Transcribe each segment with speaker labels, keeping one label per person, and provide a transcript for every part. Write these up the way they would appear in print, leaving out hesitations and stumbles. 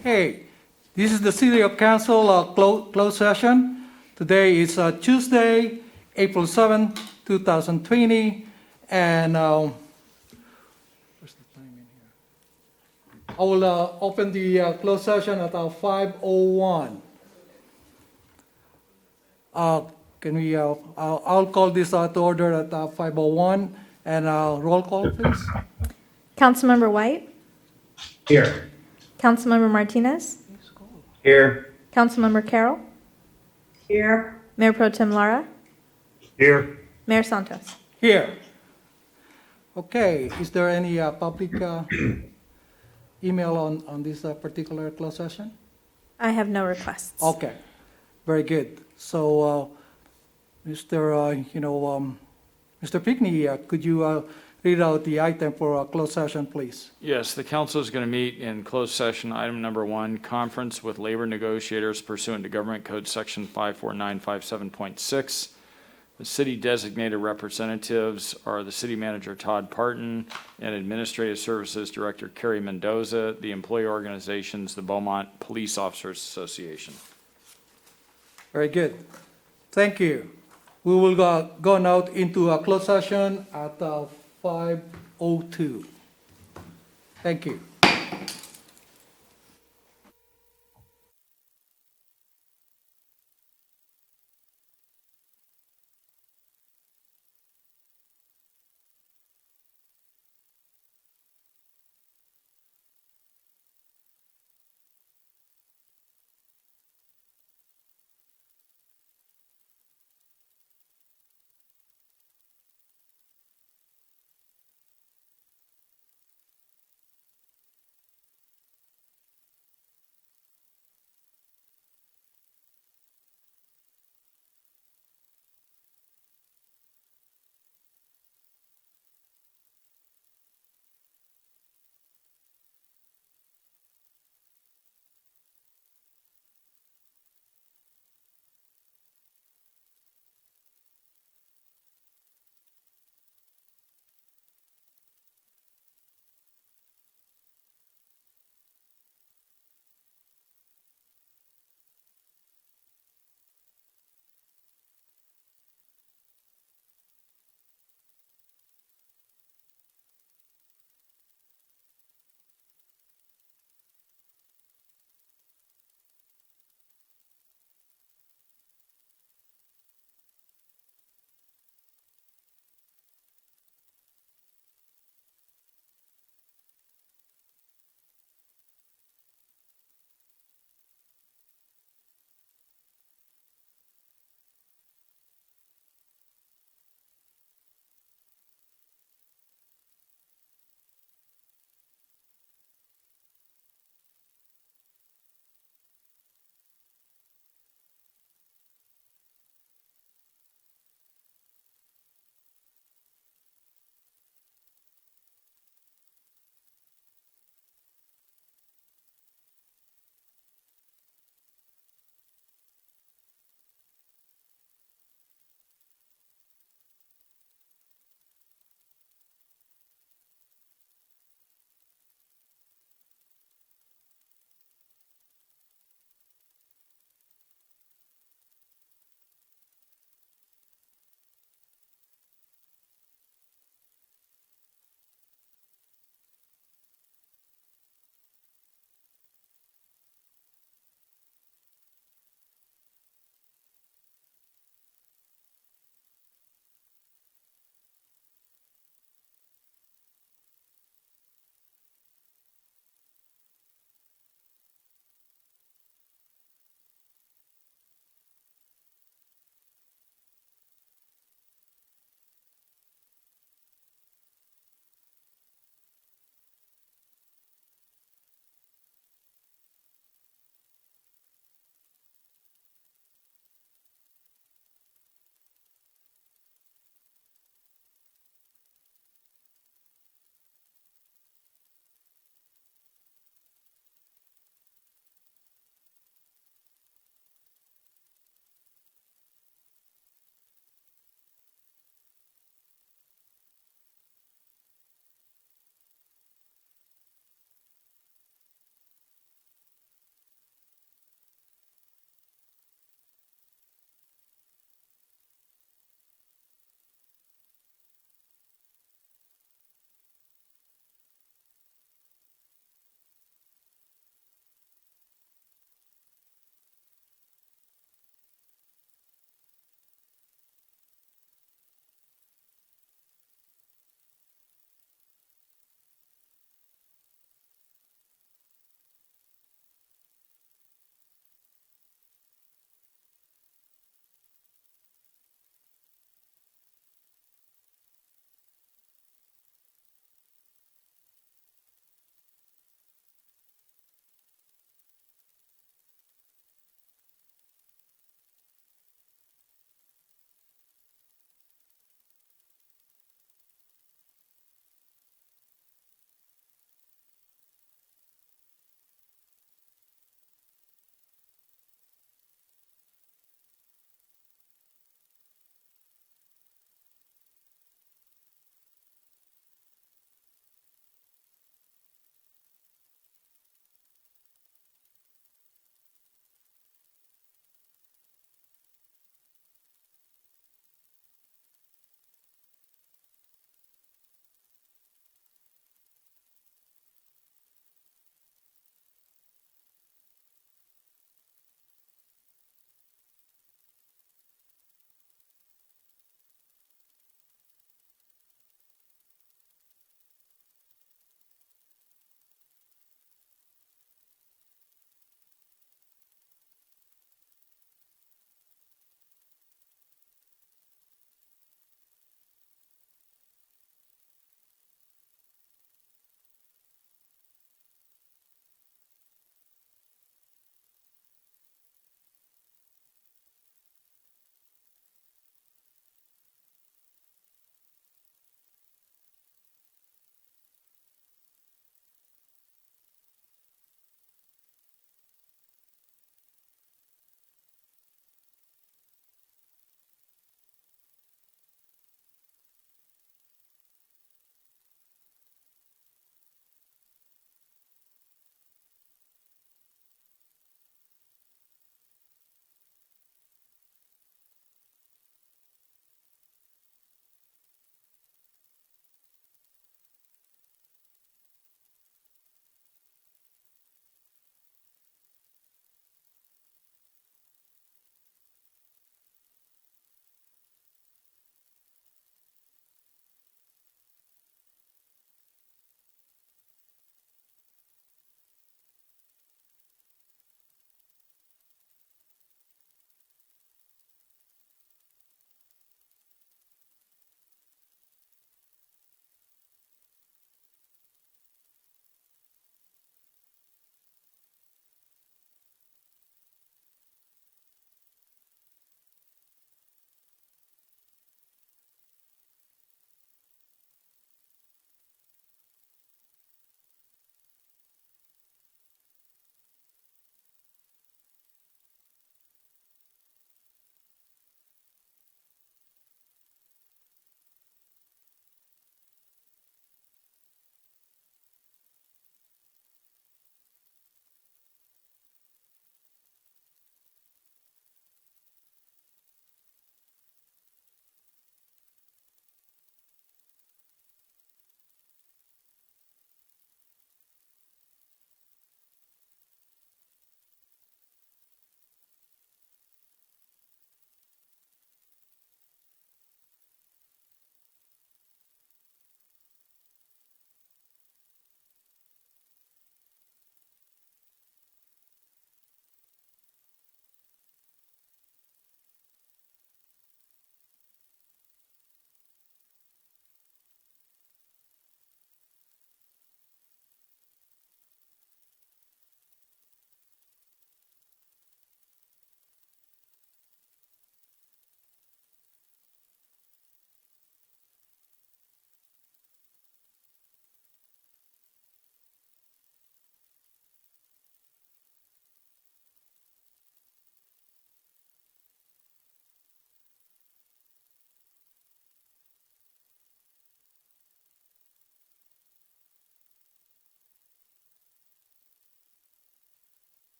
Speaker 1: Okay, this is the City of Council closed session. Today is Tuesday, April 7, 2020, and where's the time in here? I will open the closed session at 5:01. Can we? I'll call this to order at 5:01, and roll call, please.
Speaker 2: Councilmember White,
Speaker 3: Here.
Speaker 2: Councilmember Martinez,
Speaker 3: Here.
Speaker 2: Councilmember Carroll,
Speaker 4: Here.
Speaker 2: Mayor Pro Tem Lara,
Speaker 3: Here.
Speaker 2: Mayor Santos.
Speaker 1: Here. Okay, is there any public email on this particular closed session?
Speaker 2: I have no requests.
Speaker 1: Okay, very good. So, Mr. Mr. Pickney, could you read out the item for a closed session, please?
Speaker 5: Yes, the council is going to meet in closed session, item number 1, conference with labor negotiators pursuant to Government Code Section 54957.6. The city designated representatives are the city manager Todd Parton and Administrative Services Director Carrie Mendoza, the employee organizations, the Beaumont Police Officers Association.
Speaker 1: Very good. Thank you. We will go now into a closed session at 5:02. Thank you.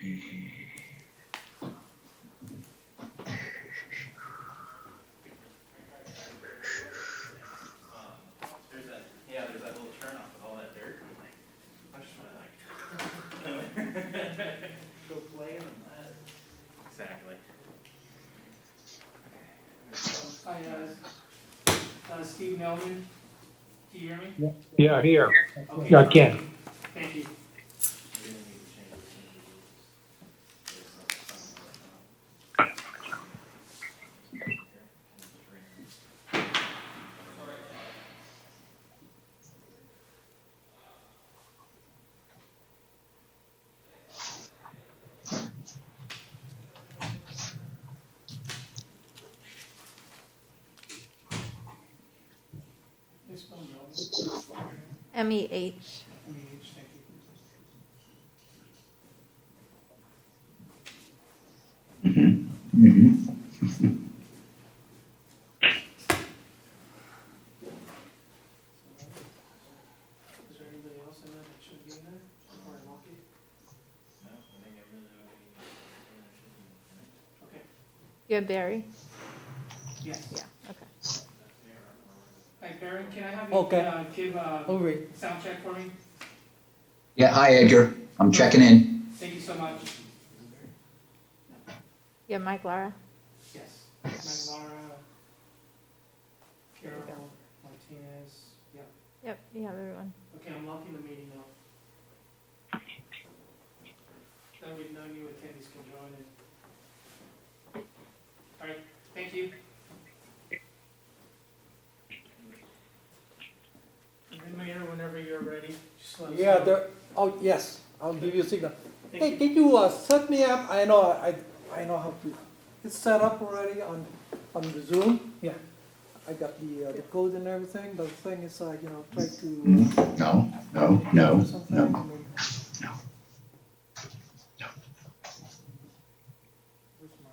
Speaker 5: Yeah, there's that little turnoff with all that dirt. I just wanna like. Go play in the mud. Exactly.
Speaker 1: Hi, Steve Nelman. Do you hear me?
Speaker 3: Yeah, here.
Speaker 1: Okay.
Speaker 3: Yeah, I can.
Speaker 1: Thank you.
Speaker 2: MEH.
Speaker 1: Thank you. Is there anybody else in there that should be in there before I lock it?
Speaker 5: No, I think everything
Speaker 1: Okay.
Speaker 2: You have Barry?
Speaker 1: Yes.
Speaker 2: Yeah, okay.
Speaker 1: Hi, Baron, can I have you give a sound check for me?
Speaker 6: Yeah, hi Edgar. I'm checking in.
Speaker 1: Thank you so much.
Speaker 2: You have Mike Lara?
Speaker 1: Yes. Mike Laura, Carol, Martinez. Yep.
Speaker 2: Yep, you have everyone.
Speaker 1: Okay, I'm locking the meeting now. That way no new attendees can join it. All right, thank you. And then Mayor, whenever you're ready, just let us know.
Speaker 7: Yeah, oh, yes, I'll give you a signal.
Speaker 1: Thank
Speaker 7: Hey,
Speaker 1: you.
Speaker 7: can you set me up? I know, I know how to, it's set up already on the Zoom.
Speaker 1: Yeah.
Speaker 7: I got the code and everything. The thing is, try to.
Speaker 6: No,
Speaker 7: or something. I mean,
Speaker 1: Where's my,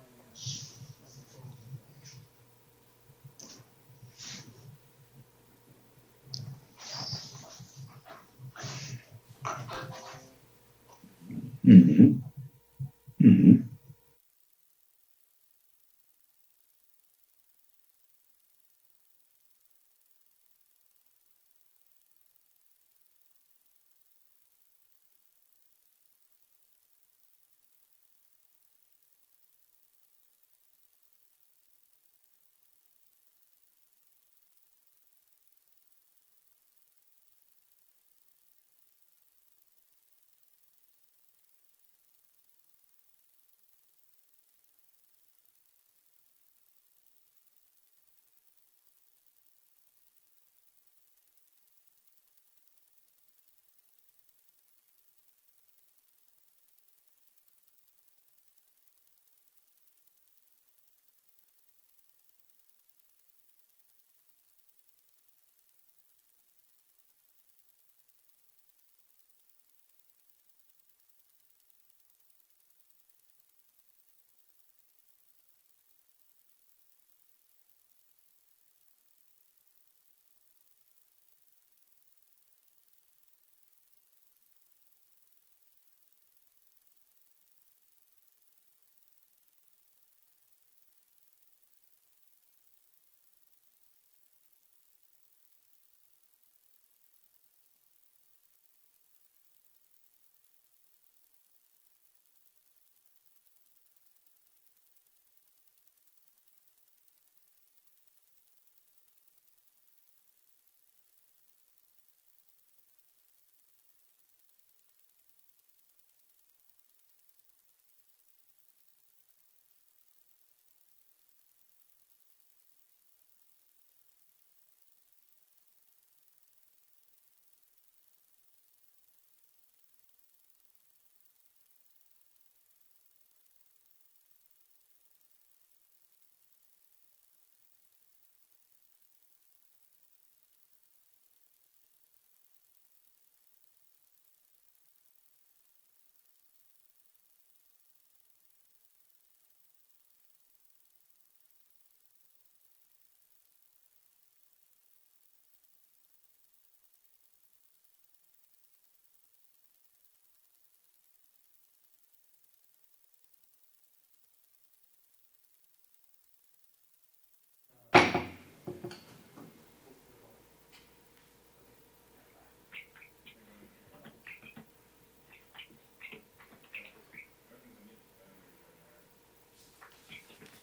Speaker 6: Mhm. Mhm.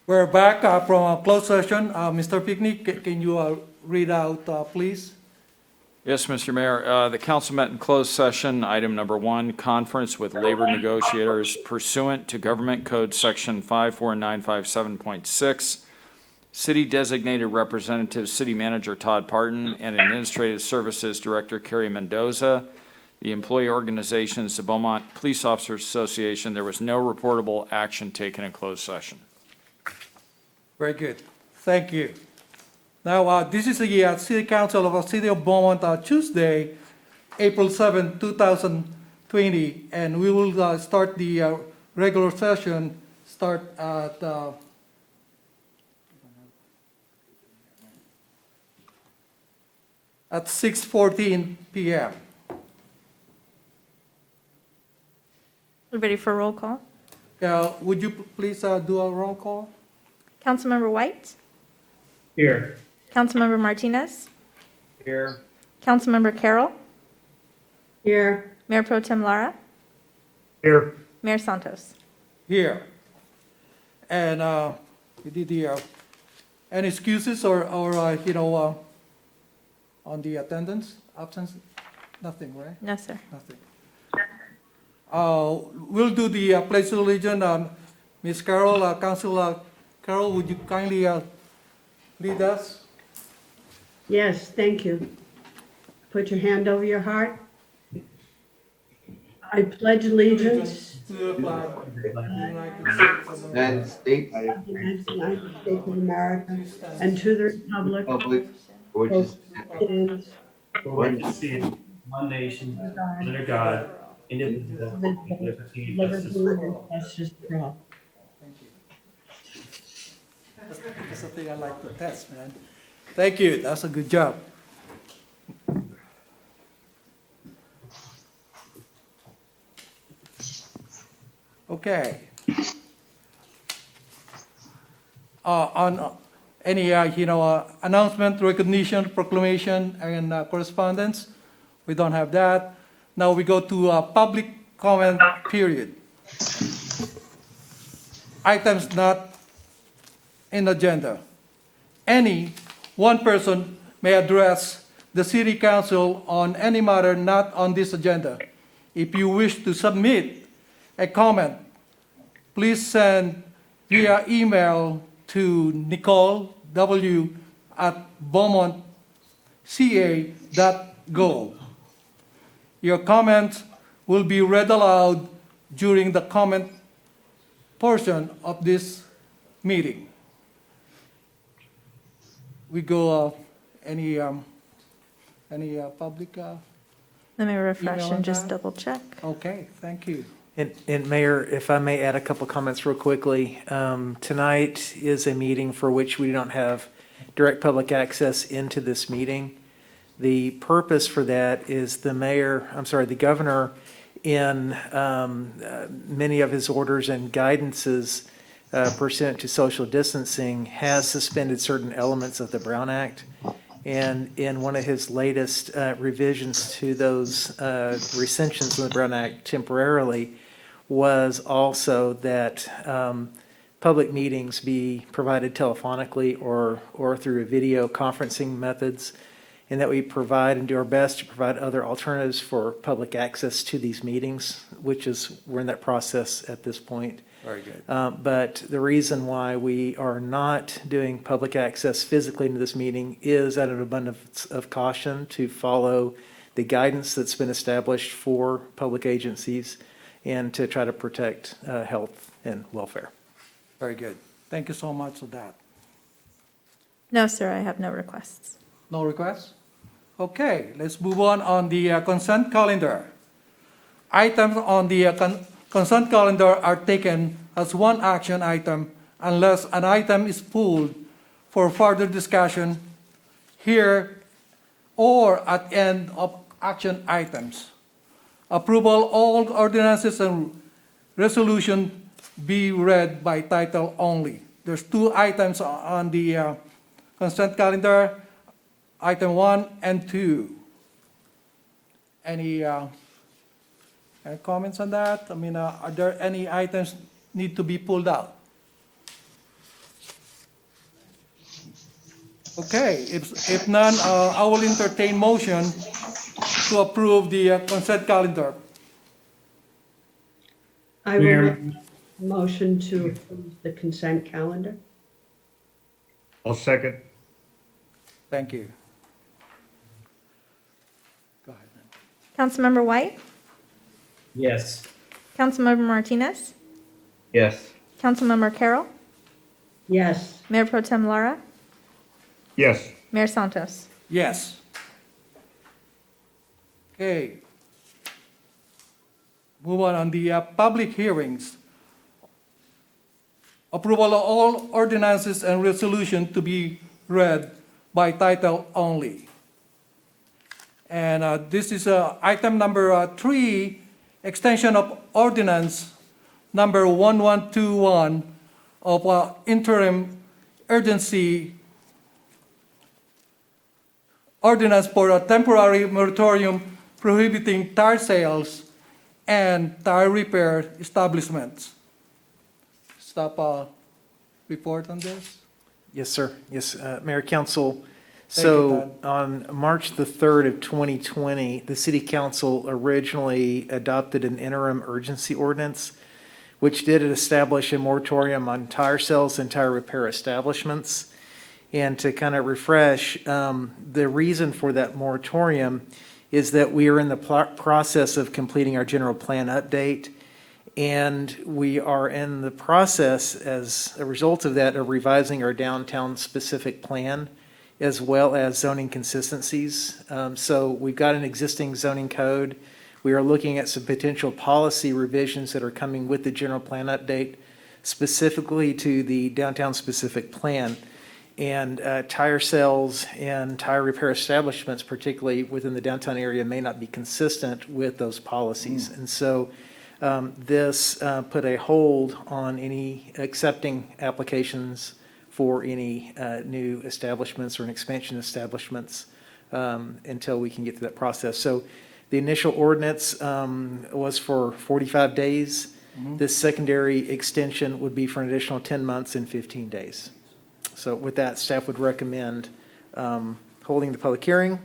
Speaker 1: We're back from a closed session. Mr. Pickney, can you read out, please?
Speaker 5: Yes, Mr. Mayor, the council met in closed session. Item number 1, conference with labor negotiators pursuant to Government Code Section 54957.6. City designated representative, City Manager Todd Parton, and Administrative Services Director Kerry Mendoza. The employee organizations, the Beaumont Police Officers Association. There was no reportable action taken in closed session.
Speaker 1: Very good. Thank you. Now, this is the City Council of the City of Beaumont, Tuesday, April 7, 2020, and we will start the regular session, start at 6:14 p.m.
Speaker 2: Ready for roll call?
Speaker 1: Would you please do a roll call?
Speaker 2: Councilmember White?
Speaker 3: Here.
Speaker 2: Councilmember Martinez?
Speaker 3: Here.
Speaker 2: Councilmember Carroll?
Speaker 4: Here.
Speaker 2: Mayor Pro Tem Lara?
Speaker 3: Here.
Speaker 2: Mayor Santos?
Speaker 1: Here. And we did the, any excuses or on the attendance, absence? Nothing, right?
Speaker 2: No, sir.
Speaker 1: Nothing. We'll do the pledge of allegiance. Ms. Carol, Council Carol, would you kindly lead us?
Speaker 4: Yes, thank you. Put your hand over your heart. I pledge allegiance
Speaker 1: To the flag of the
Speaker 6: United States,
Speaker 4: to the United States of America and to the republic
Speaker 6: Republic, which
Speaker 4: for
Speaker 6: is
Speaker 4: stands
Speaker 3: One nation, under God, indivisible, with liberty and
Speaker 4: liberty
Speaker 3: justice.
Speaker 4: and justice for all.
Speaker 1: That's the thing I like to test, man. Thank you. That's a good job. Okay. On any announcement, recognition, proclamation, and correspondence, we don't have that. Now we go to public comment period. Items not in agenda. Any one person may address the city council on any matter not on this agenda. If you wish to submit a comment, please send via email to Nicole w@beaumontca.gov. Your comments will be read aloud during the comment portion of this meeting. We go, any public,
Speaker 2: Let me refresh
Speaker 1: Email on
Speaker 2: and just
Speaker 1: that?
Speaker 2: double check.
Speaker 1: okay, thank you.
Speaker 7: And Mayor, if I may add a couple comments real quickly. Tonight is a meeting for which we don't have direct public access into this meeting. The purpose for that is the governor, in many of his orders and guidances pursuant to social distancing, has suspended certain elements of the Brown Act. And in one of his latest revisions to those recensions of the Brown Act temporarily was also that public meetings be provided telephonically or through video conferencing methods, and that we provide and do our best to provide other alternatives for public access to these meetings, we're in that process at this point.
Speaker 1: Very good.
Speaker 7: But the reason why we are not doing public access physically into this meeting is out of an abundance of caution to follow the guidance that's been established for public agencies and to try to protect health and welfare.
Speaker 1: Very good. Thank you so much for that.
Speaker 2: No, sir, I have no requests.
Speaker 1: No requests? Okay, let's move on the consent calendar. Items on the consent calendar are taken as one action item unless an item is pulled for further discussion here or at end of action items. Approval, all ordinances and resolution be read by title only. There's two items on the consent calendar, item 1 and 2. Any comments on that? I mean, are there any items need to be pulled out? Okay, if none, I will entertain motion to approve the consent calendar.
Speaker 4: I will
Speaker 3: Mayor,
Speaker 4: make a motion to approve the consent calendar.
Speaker 3: I'll second.
Speaker 1: Thank you. Go ahead.
Speaker 2: Councilmember White,
Speaker 3: Yes.
Speaker 2: Councilmember Martinez,
Speaker 3: Yes.
Speaker 2: Councilmember Carroll,
Speaker 4: Yes,
Speaker 2: Mayor Pro Tem Lara,
Speaker 3: Yes.
Speaker 2: Mayor Santos.
Speaker 1: Yes. Okay. Move on the public hearings. Approval of all ordinances and resolution to be read by title only. And this is item number 3, extension of ordinance number 1121 of interim urgency ordinance for a temporary moratorium prohibiting tire sales and tire repair establishments. Stop report on this?
Speaker 7: Yes, sir. Yes, Mayor, Council.
Speaker 1: Thank you,
Speaker 7: So on March the 3rd of 2020, the City Council originally adopted an interim urgency ordinance, which did establish a moratorium on tire sales and tire repair establishments. And to kind of refresh, the reason for that moratorium is that we are in the process of completing our general plan update. And we are in the process, as a result of that, of revising our downtown specific plan, as well as zoning consistencies. So we've got an existing zoning code. We are looking at some potential policy revisions that are coming with the general plan update, specifically to the downtown specific plan. And tire sales and tire repair establishments, particularly within the downtown area, may not be consistent with those policies. And so this put a hold on any accepting applications for any new establishments or an expansion establishments until we can get through that process. So the initial ordinance was for 45 days. This secondary extension would be for an additional 10 months and 15 days. So with that, staff would recommend holding the public hearing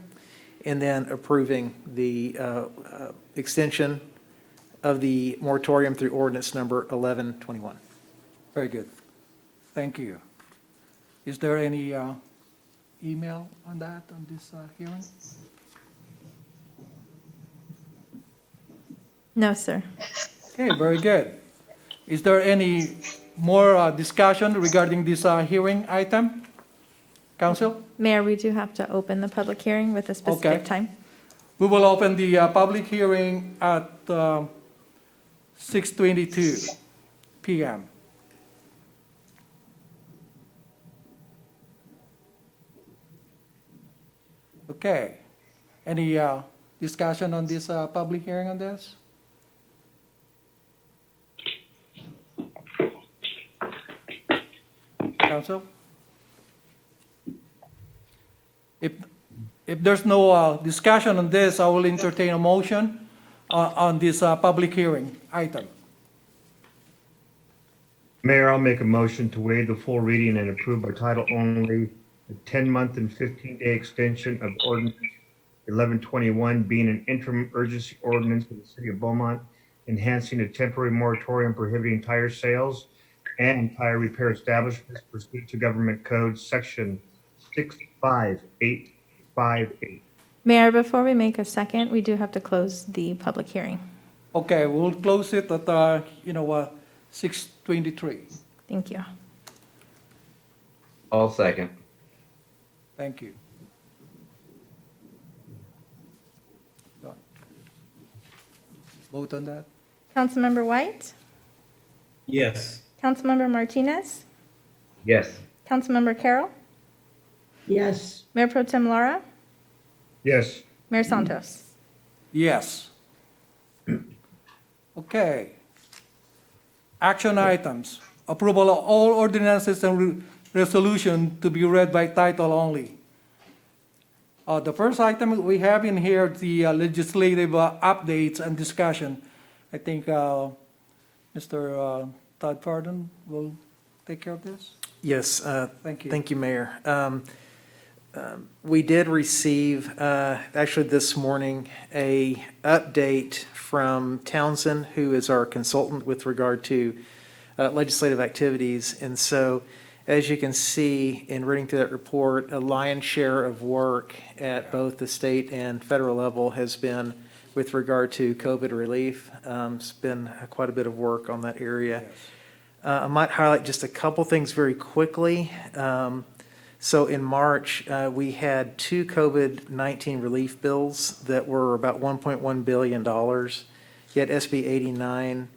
Speaker 7: and then approving the extension of the moratorium through ordinance number 1121.
Speaker 1: Very good. Thank you. Is there any email on that, on this hearing?
Speaker 2: No, sir.
Speaker 1: Okay, very good. Is there any more discussion regarding this hearing item? Council?
Speaker 2: Mayor, we do have to open the public hearing with a specific
Speaker 1: Okay.
Speaker 2: time.
Speaker 1: We will open the public hearing at 6:22 p.m. Okay. Any discussion on this public hearing on this? Council? If there's no discussion on this, I will entertain a motion on this public hearing item.
Speaker 3: Mayor, I'll make a motion to waive the full reading and approve by title only the 10-month and 15-day extension of ordinance 1121 being an interim urgency ordinance of the city of Beaumont, enhancing a temporary moratorium prohibiting tire sales and tire repair establishments pursuant to government code section 65858.
Speaker 2: Mayor, before we make a second, we do have to close the public hearing.
Speaker 1: Okay, we'll close it at 6:23.
Speaker 2: Thank you.
Speaker 8: I'll second.
Speaker 1: Thank you. Vote on that?
Speaker 2: Councilmember White,
Speaker 3: Yes.
Speaker 2: Councilmember Martinez,
Speaker 8: Yes.
Speaker 2: Councilmember Carroll,
Speaker 4: yes,
Speaker 2: Mayor Pro Tem Lara,
Speaker 3: Yes.
Speaker 2: Mayor Santos.
Speaker 1: Yes. Okay. Action items. Approval of all ordinances and resolution to be read by title only. The first item we have in here, the legislative updates and discussion. I think Mr. Todd Pardon will take care of this.
Speaker 7: Yes,
Speaker 1: Thank you.
Speaker 7: thank you, Mayor. We did receive, actually this morning, a update from Townsend, who is our consultant with regard to legislative activities. And so, as you can see in reading through that report, a lion's share of work at both the state and federal level has been with regard to COVID relief. It's been quite a bit of work on that area. I might highlight just a couple things very quickly. So in March, we had two COVID-19 relief bills that were about $1.1 billion. You had SB 89,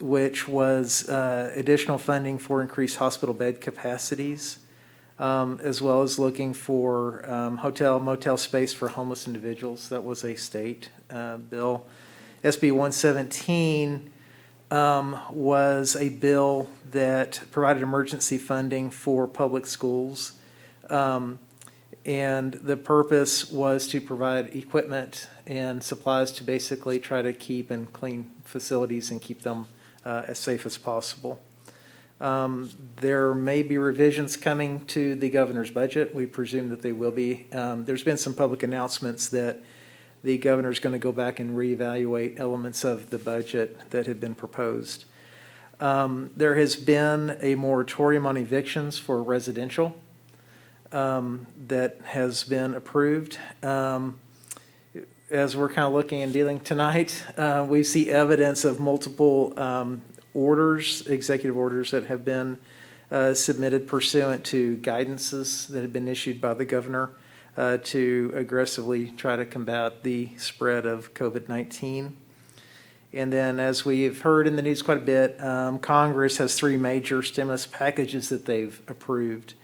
Speaker 7: which was additional funding for increased hospital bed capacities, as well as looking for hotel, motel space for homeless individuals. That was a state bill. SB 117 was a bill that provided emergency funding for public schools. And the purpose was to provide equipment and supplies to basically try to keep and clean facilities and keep them as safe as possible. There may be revisions coming to the governor's budget. We presume that they will be. There's been some public announcements that the governor's going to go back and reevaluate elements of the budget that had been proposed. There has been a moratorium on evictions for residential that has been approved. As we're kind of looking and dealing tonight, we see evidence of multiple orders, executive orders that have been submitted pursuant to guidances that have been issued by the governor to aggressively try to combat the spread of COVID-19. And then, as we've heard in the news quite a bit, Congress has three major stimulus packages that they've approved,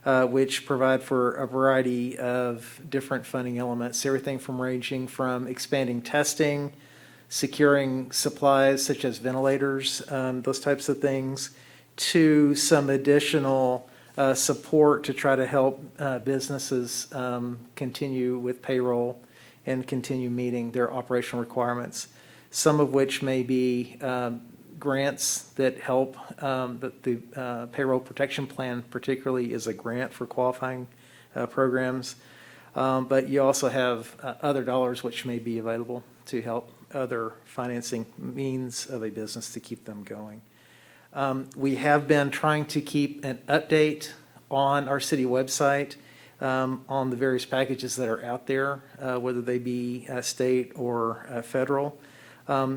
Speaker 7: which provide for a variety of different funding elements, everything from ranging from expanding testing, securing supplies such as ventilators, those types of things, to some additional support to try to help businesses continue with payroll and continue meeting their operational requirements, some of which may be grants that help. The Payroll Protection Plan particularly is a grant for qualifying programs. But you also have other dollars which may be available to help other financing means of a business to keep them going. We have been trying to keep an update on our city website on the various packages that are out there, whether they be state or federal.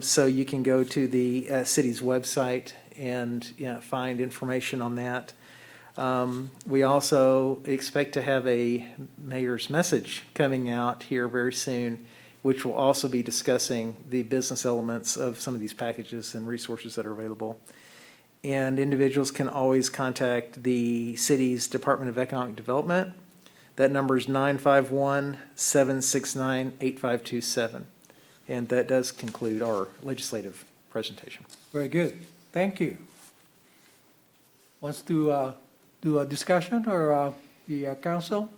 Speaker 7: So you can go to the city's website and find information on that. We also expect to have a mayor's message coming out here very soon, which will also be discussing the business elements of some of these packages and resources that are available. And individuals can always contact the city's Department of Economic Development. That number is 951-769-8527. And that does conclude our legislative presentation.
Speaker 1: Very good. Thank you. Wants to do a discussion or the council?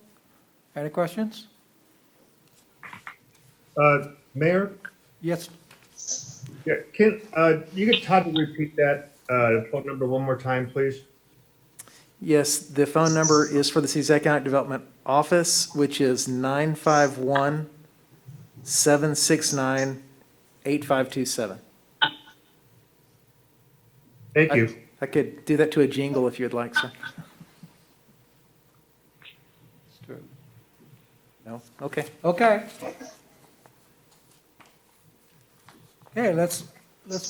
Speaker 1: Any questions?
Speaker 3: Mayor,
Speaker 1: Yes.
Speaker 3: yeah, can you get Todd to repeat that phone number one more time, please?
Speaker 7: Yes, the phone number is for the city's Economic Development Office, which is 951-769-8527.
Speaker 3: Thank you.
Speaker 7: I could do that to a jingle if you'd like, sir. No? Okay.
Speaker 1: Okay. Okay, let's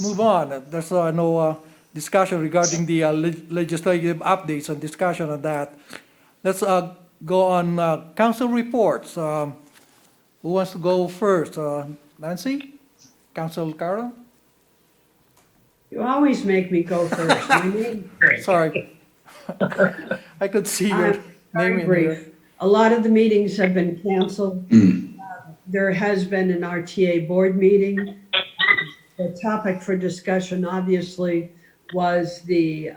Speaker 1: move on. There's no discussion regarding the legislative updates and discussion on that. Let's go on council reports. Who wants to go first? Nancy? Council Carol?
Speaker 4: You always make me go first. My name-
Speaker 1: Sorry. I could see your
Speaker 4: I'm
Speaker 1: name in
Speaker 4: brief.
Speaker 1: here.
Speaker 4: A lot of the meetings have been canceled. There has been an RTA board meeting. The topic for discussion obviously was the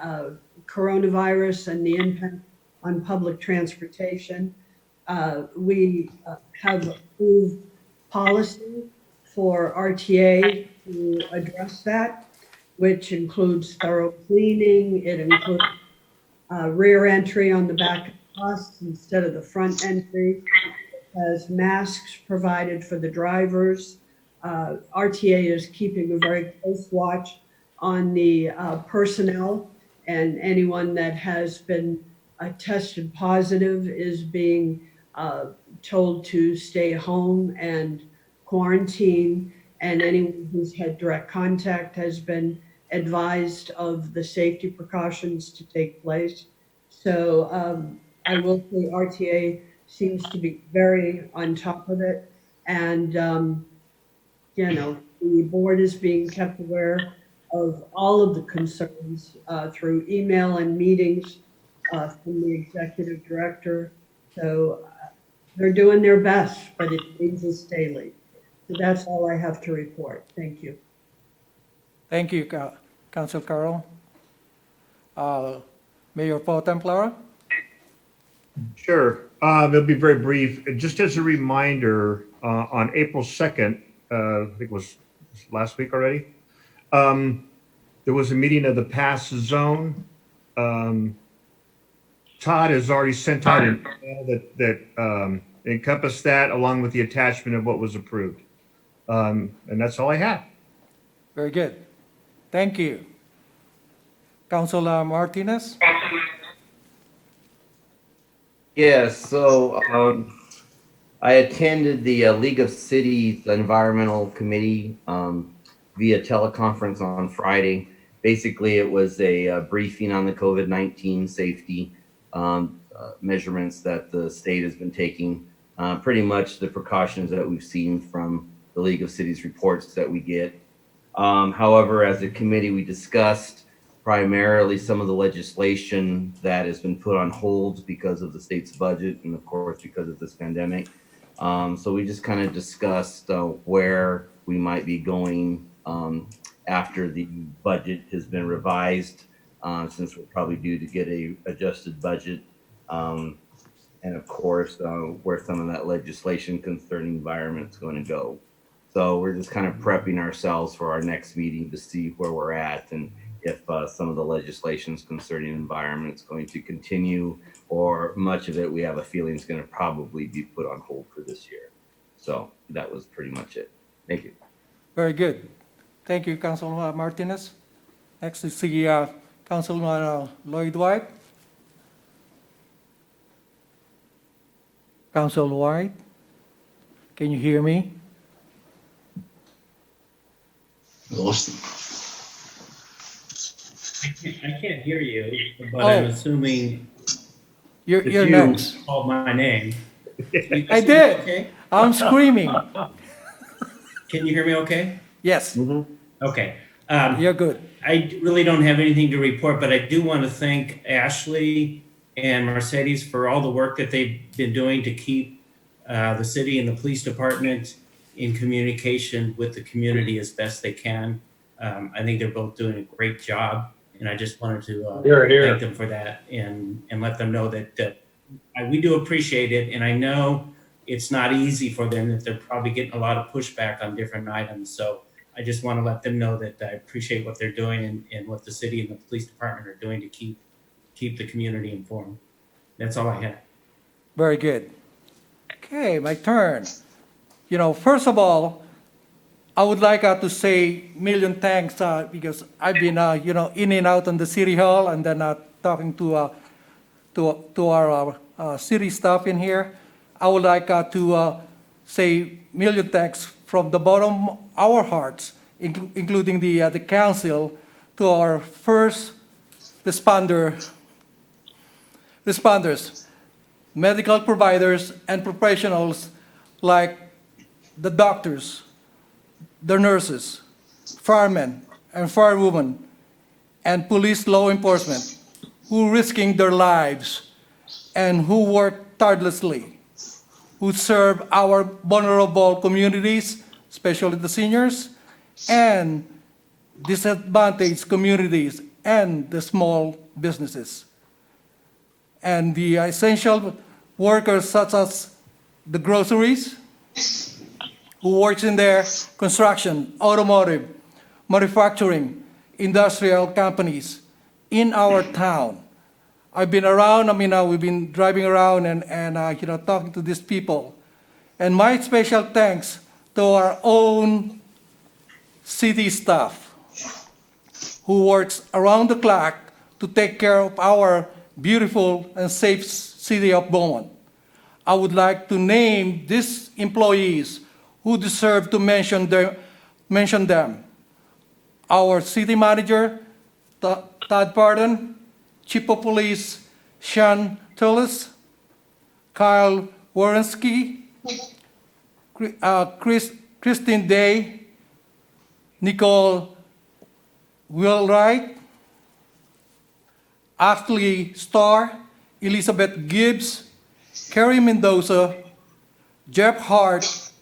Speaker 4: coronavirus and the impact on public transportation. We have approved policy for RTA to address that, which includes thorough cleaning. It includes rear entry on the back of costs instead of the front entry. Has masks provided for the drivers. RTA is keeping a very close watch on the personnel, and anyone that has been tested positive is being told to stay home and quarantine, and anyone who's had direct contact has been advised of the safety precautions to take place. So I will say RTA seems to be very on top of it. And, the board is being kept aware of all of the concerns through email and meetings from the executive director. So they're doing their best, but it changes daily. So that's all I have to report. Thank you.
Speaker 1: Thank you, Council Carroll. Mayor Pro Tem Clara?
Speaker 3: Sure. It'll be very brief. Just as a reminder, on April 2nd, I think it was last week already, there was a meeting of the pass zone. Todd has already sent out an email that encompassed that along with the attachment of what was approved. And that's all I have.
Speaker 1: Very good. Thank you. Councilor Martinez?
Speaker 8: Yes, so I attended the League of Cities Environmental Committee via teleconference on Friday. Basically, it was a briefing on the COVID-19 safety measurements that the state has been taking, pretty much the precautions that we've seen from the League of Cities reports that we get. However, as a committee, we discussed primarily some of the legislation that has been put on hold because of the state's budget and of course because of this pandemic. So we just kind of discussed where we might be going after the budget has been revised, since we're probably due to get a adjusted budget. And of course, where some of that legislation concerning environment is going to go. So we're just kind of prepping ourselves for our next meeting to see where we're at and if some of the legislations concerning environment is going to continue, or much of it we have a feeling is going to probably be put on hold for this year. So that was pretty much it. Thank you.
Speaker 1: Very good. Thank you, Councilor Martinez. Next is the Councilman Lloyd White. Councilor White, can you hear me?
Speaker 6: Lost.
Speaker 9: I can't hear you, but I'm
Speaker 1: Oh.
Speaker 9: assuming
Speaker 1: You're
Speaker 9: that you
Speaker 1: next.
Speaker 9: called my name.
Speaker 1: I did.
Speaker 9: Okay.
Speaker 1: I'm screaming.
Speaker 9: Can you hear me okay?
Speaker 1: Yes,
Speaker 9: Okay.
Speaker 1: you're good.
Speaker 9: I really don't have anything to report, but I do want to thank Ashley and Mercedes for all the work that they've been doing to keep the city and the police department in communication with the community as best they can. I think they're both doing a great job, and I just wanted to thank them for that and let them know that we do appreciate it. And I know it's not easy for them, that they're probably getting a lot of pushback on different items. So I just want to let them know that I appreciate what they're doing and what the city and the police department are doing to keep the community informed. That's all I have.
Speaker 1: Very good. Okay, my turn. First of all, I would like to say million thanks because I've been, in and out on the city hall and then talking to our city staff in here. I would like to say million thanks from the bottom of our hearts, including the council, to our first responders, medical providers, and professionals like the doctors, the nurses, firemen and firewomen, and police law enforcement who risking their lives and who work tirelessly, who serve our vulnerable communities, especially the seniors, and disadvantaged communities and the small businesses. And the essential workers such as the groceries, who works in their construction, automotive, manufacturing, industrial companies in our town. I've been around, we've been driving around and talking to these people. And my special thanks to our own city staff who works around the clock to take care of our beautiful and safe city of Beaumont. I would like to name these employees who deserve to mention them. Our city manager, Todd Pardon, Chief of Police, Sean Tullis, Kyle Warensky, Christine Day, Nicole Wheelwright, Ashley Starr, Elizabeth Gibbs, Kerry Mendoza, Jeff Hart,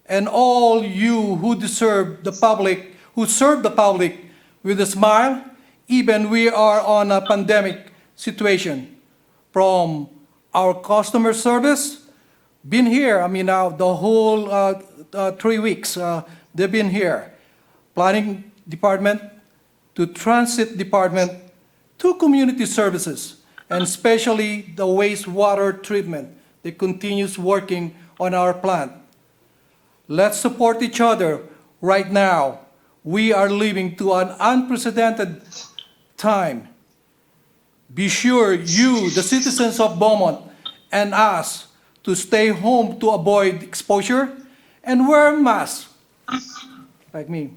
Speaker 1: and all you who serve the public with a smile, even we are on a pandemic situation. From our customer service, been here, the whole 3 weeks, they've been here. Planning department, to transit department, to community services, and especially the wastewater treatment that continues working on our plant. Let's support each other right now. We are living to an unprecedented time. Be sure you, the citizens of Beaumont, and us to stay home to avoid exposure and wear masks, like me.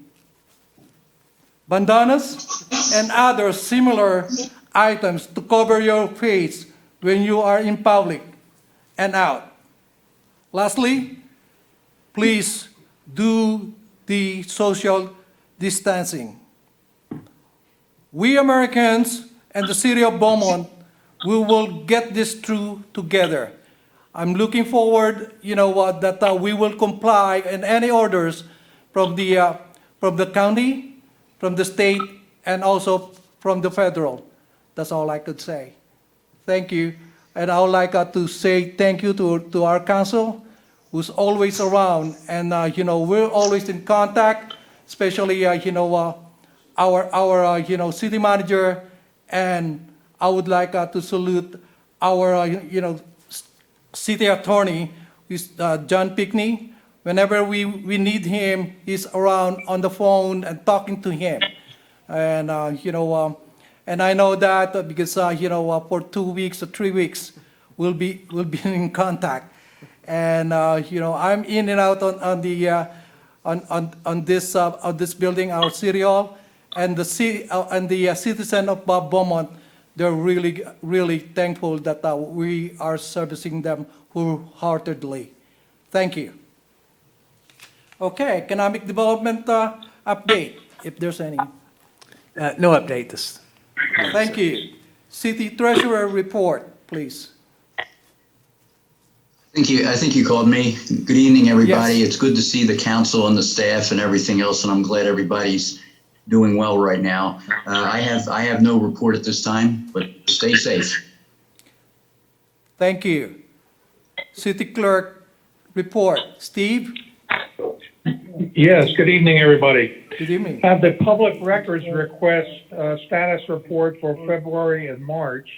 Speaker 1: Bandanas and other similar items to cover your face when you are in public and out. Lastly, please do the social distancing. We Americans and the city of Beaumont, we will get this through together. I'm looking forward, that we will comply in any orders from the county, from the state, and also from the federal. That's all I could say. Thank you. And I would like to say thank you to our council, who's always around. And, we're always in contact, especially, our city manager. And I would like to salute our, city attorney, who's John Pickney. Whenever we need him, he's around on the phone and talking to him. And, and I know that because, for 2 weeks or 3 weeks, we'll be in contact. And, I'm in and out on this building, our city hall, and the citizen of Beaumont. They're really, really thankful that we are servicing them wholeheartedly. Thank you. Okay, economic development update, if there's any.
Speaker 7: No update this.
Speaker 1: Thank you. City Treasurer report, please.
Speaker 6: Thank you. I think you called me. Good evening, everybody.
Speaker 1: Yes.
Speaker 6: It's good to see the council and the staff and everything else, and I'm glad everybody's doing well right now. I have no report at this time, but stay safe.
Speaker 1: Thank you. City Clerk report. Steve?
Speaker 10: Yes, good evening, everybody.
Speaker 1: Good evening.
Speaker 10: Have the public records request status report for February and March.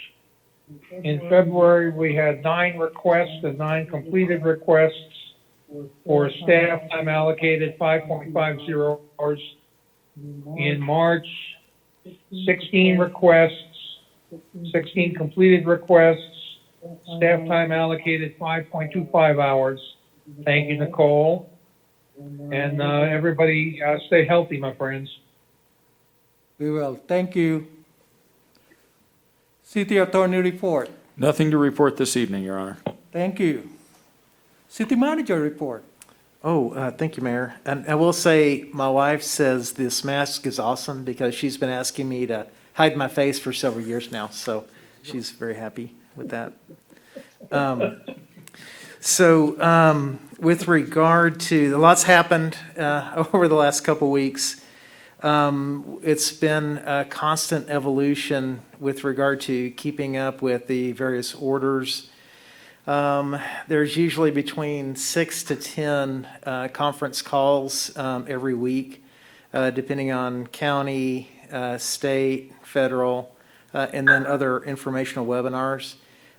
Speaker 10: In February, we had 9 requests and 9 completed requests for staff time allocated 5.50 hours. In March, 16 requests, 16 completed requests, staff time allocated 5.25 hours. Thank you, Nicole. And everybody stay healthy, my friends.
Speaker 1: We will. Thank you. City Attorney report.
Speaker 5: Nothing to report this evening, Your Honor.
Speaker 1: Thank you. City Manager report.
Speaker 7: Thank you, Mayor. And I will say, my wife says this mask is awesome because she's been asking me to hide my face for several years now, so she's very happy with that. With regard to, a lot's happened over the last couple weeks. It's been a constant evolution with regard to keeping up with the various orders. There's usually between 6 to 10 conference calls every week, depending on county, state, federal. and then other informational webinars.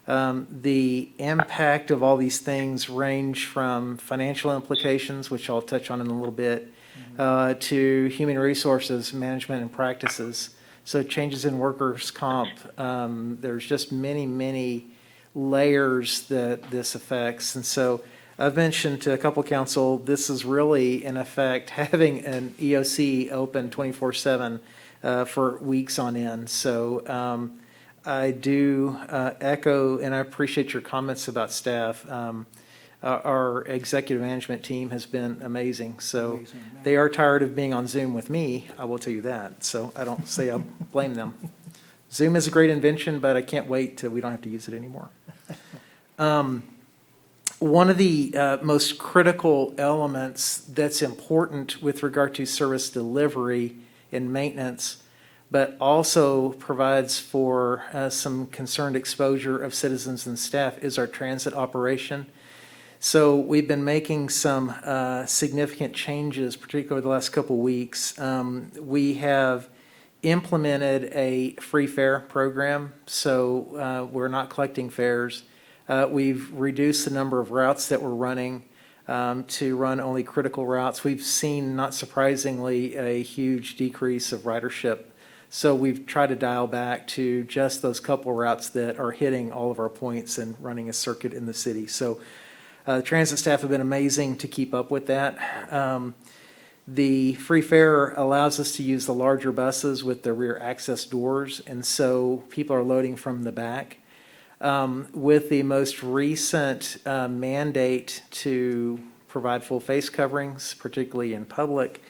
Speaker 7: The impact of all these things range from financial implications, which I'll touch on in a little bit, to human resources management and practices. So changes in workers' comp, there's just many, many layers that this affects. And so I've mentioned to a couple council, this is really in effect having an EOC open 24/7 for weeks on end. So I do echo, and I appreciate your comments about staff. Our executive management team has been amazing. So they are tired of being on Zoom with me, I will tell you that. So I don't say I blame them. Zoom is a great invention, but I can't wait till we don't have to use it anymore. One of the most critical elements that's important with regard to service delivery and maintenance, but also provides for some concerned exposure of citizens and staff, is our transit operation. So we've been making some significant changes, particularly over the last couple of weeks. We have implemented a free fare program, so we're not collecting fares. We've reduced the number of routes that we're running to run only critical routes. We've seen, not surprisingly, a huge decrease of ridership. So we've tried to dial back to just those couple routes that are hitting all of our points and running a circuit in the city. So the transit staff have been amazing to keep up with that. The free fare allows us to use the larger buses with the rear access doors, and so people are loading from the back. With the most recent mandate to provide full face coverings, particularly in public,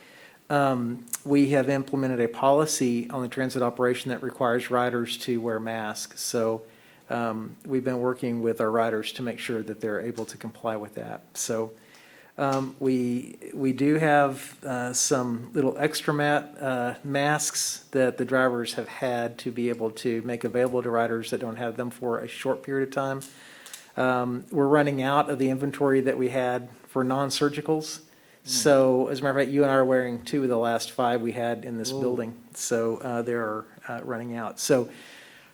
Speaker 7: we have implemented a policy on the transit operation that requires riders to wear masks. So we've been working with our riders to make sure that they're able to comply with that. So we do have some little extra masks that the drivers have had to be able to make available to riders that don't have them for a short period of time. We're running out of the inventory that we had for non-surgicals. So as a matter of fact, you and I are wearing 2 of the last 5 we had in this building. So they're running out. So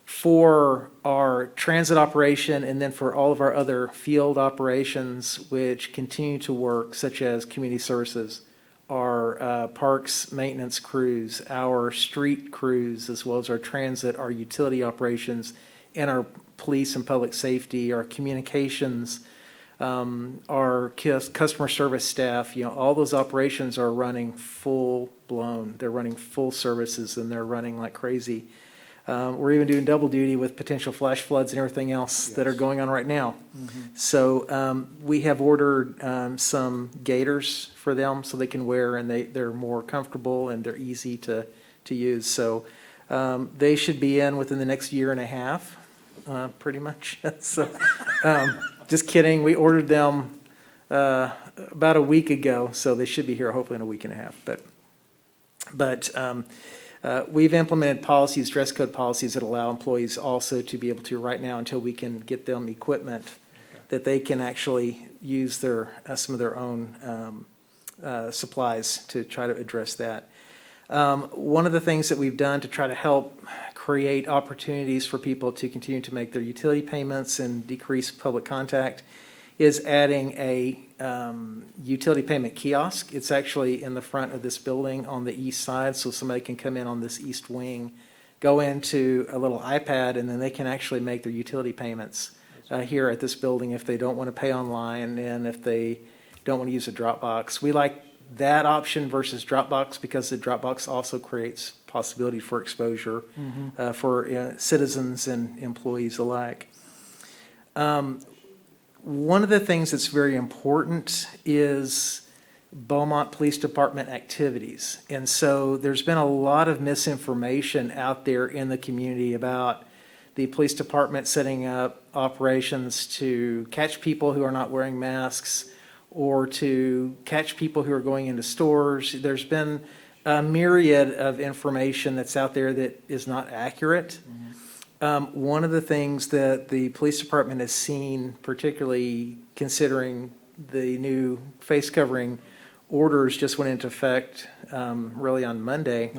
Speaker 7: for our transit operation and then for all of our other field operations which continue to work, such as community services, our parks maintenance crews, our street crews, as well as our transit, our utility operations, and our police and public safety, our communications, our customer service staff, all those operations are running full blown. They're running full services and they're running like crazy. We're even doing double duty with potential flash floods and everything else that are going on right now. So we have ordered some gaiters for them so they can wear, and they're more comfortable and they're easy to use. So they should be in within the next year and a half, pretty much. So just kidding. We ordered them about a week ago, so they should be here hopefully in a week and a half. But we've implemented policies, dress code policies that allow employees also to be able to, right now, until we can get them equipment, that they can actually use some of their own supplies to try to address that. One of the things that we've done to try to help create opportunities for people to continue to make their utility payments and decrease public contact is adding a utility payment kiosk. It's actually in the front of this building on the east side, so somebody can come in on this east wing, go into a little iPad, and then they can actually make their utility payments here at this building if they don't want to pay online and if they don't want to use a Dropbox. We like that option versus Dropbox because the Dropbox also creates possibility for exposure for citizens and employees alike. One of the things that's very important is Beaumont Police Department activities. And so there's been a lot of misinformation out there in the community about the police department setting up operations to catch people who are not wearing masks or to catch people who are going into stores. There's been a myriad of information that's out there that is not accurate. One of the things that the police department has seen, particularly considering the new face covering orders just went into effect really on Monday,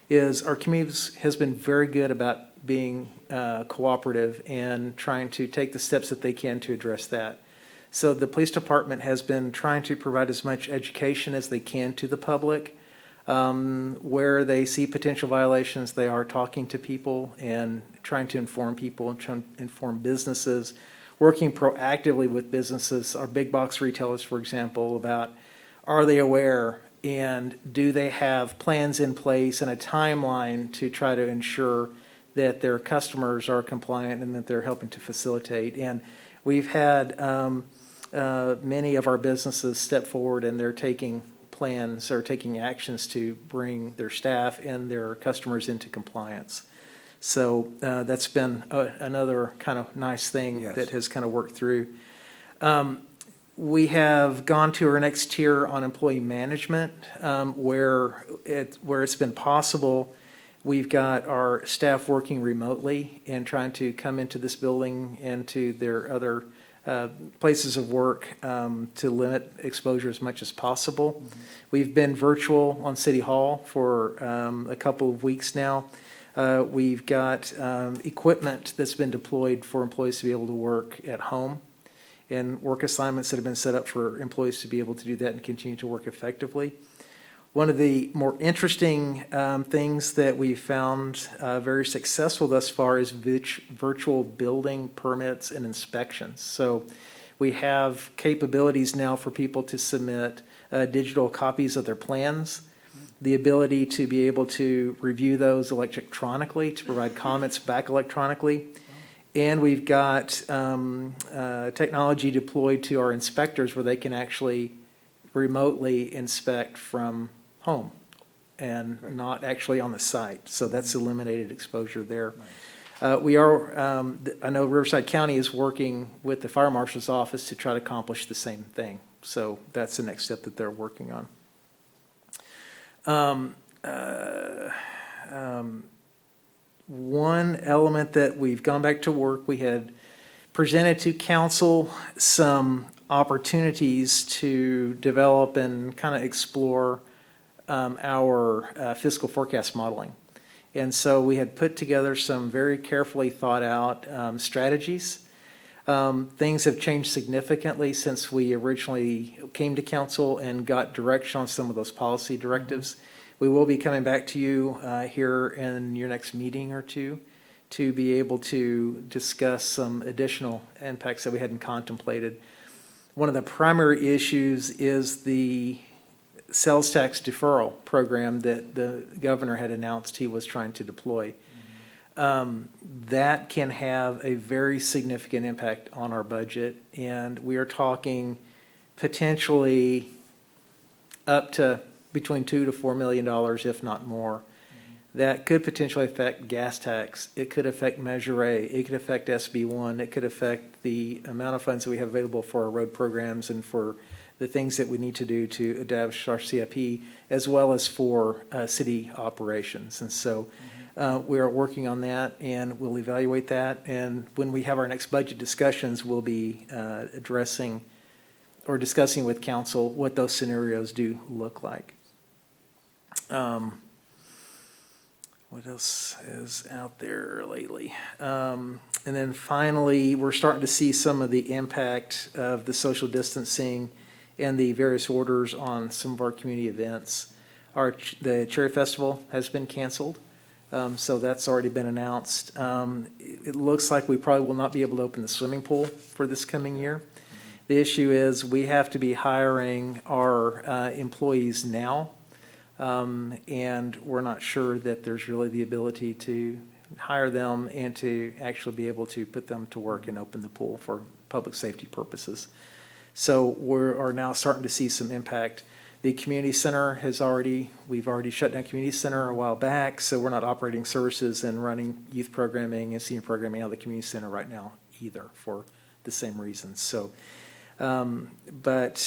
Speaker 7: is our community has been very good about being cooperative and trying to take the steps that they can to address that. So the police department has been trying to provide as much education as they can to the public. Where they see potential violations, they are talking to people and trying to inform people and trying to inform businesses, working proactively with businesses, our big box retailers, for example, about are they aware and do they have plans in place and a timeline to try to ensure that their customers are compliant and that they're helping to facilitate. And we've had many of our businesses step forward and they're taking plans or taking actions to bring their staff and their customers into compliance. So that's been another kind of nice thing that has kind of worked through. We have gone to our next tier on employee management, where it's been possible. We've got our staff working remotely and trying to come into this building and to their other places of work to limit exposure as much as possible. We've been virtual on City Hall for a couple of weeks now. We've got equipment that's been deployed for employees to be able to work at home and work assignments that have been set up for employees to be able to do that and continue to work effectively. One of the more interesting things that we found very successful thus far is virtual building permits and inspections. So we have capabilities now for people to submit digital copies of their plans, the ability to be able to review those electronically, to provide comments back electronically. And we've got technology deployed to our inspectors where they can actually remotely inspect from home and not actually on the site. So that's eliminated exposure there. We are, I know Riverside County is working with the fire marshal's office to try to accomplish the same thing. So that's the next step that they're working on. One element that we've gone back to work, we had presented to council some opportunities to develop and kind of explore our fiscal forecast modeling. And so we had put together some very carefully thought out strategies. Things have changed significantly since we originally came to council and got direction on some of those policy directives. We will be coming back to you here in your next meeting or two to be able to discuss some additional impacts that we hadn't contemplated. One of the primary issues is the sales tax deferral program that the governor had announced he was trying to deploy. That can have a very significant impact on our budget, and we are talking potentially up to between $2 to $4 million, if not more. That could potentially affect gas tax. It could affect Measure A. It could affect SB1. It could affect the amount of funds that we have available for our road programs and for the things that we need to do to establish our CIP, as well as for city operations. And so we are working on that, and we'll evaluate that. And when we have our next budget discussions, we'll be addressing or discussing with council what those scenarios do look like. What else is out there lately? And then finally, we're starting to see some of the impact of the social distancing and the various orders on some of our community events. The Cherry Festival has been canceled, so that's already been announced. It looks like we probably will not be able to open the swimming pool for this coming year. The issue is we have to be hiring our employees now, and we're not sure that there's really the ability to hire them and to actually be able to put them to work and open the pool for public safety purposes. So we are now starting to see some impact. The community center we've already shut down community center a while back, so we're not operating services and running youth programming and senior programming out of the community center right now either for the same reasons. So, but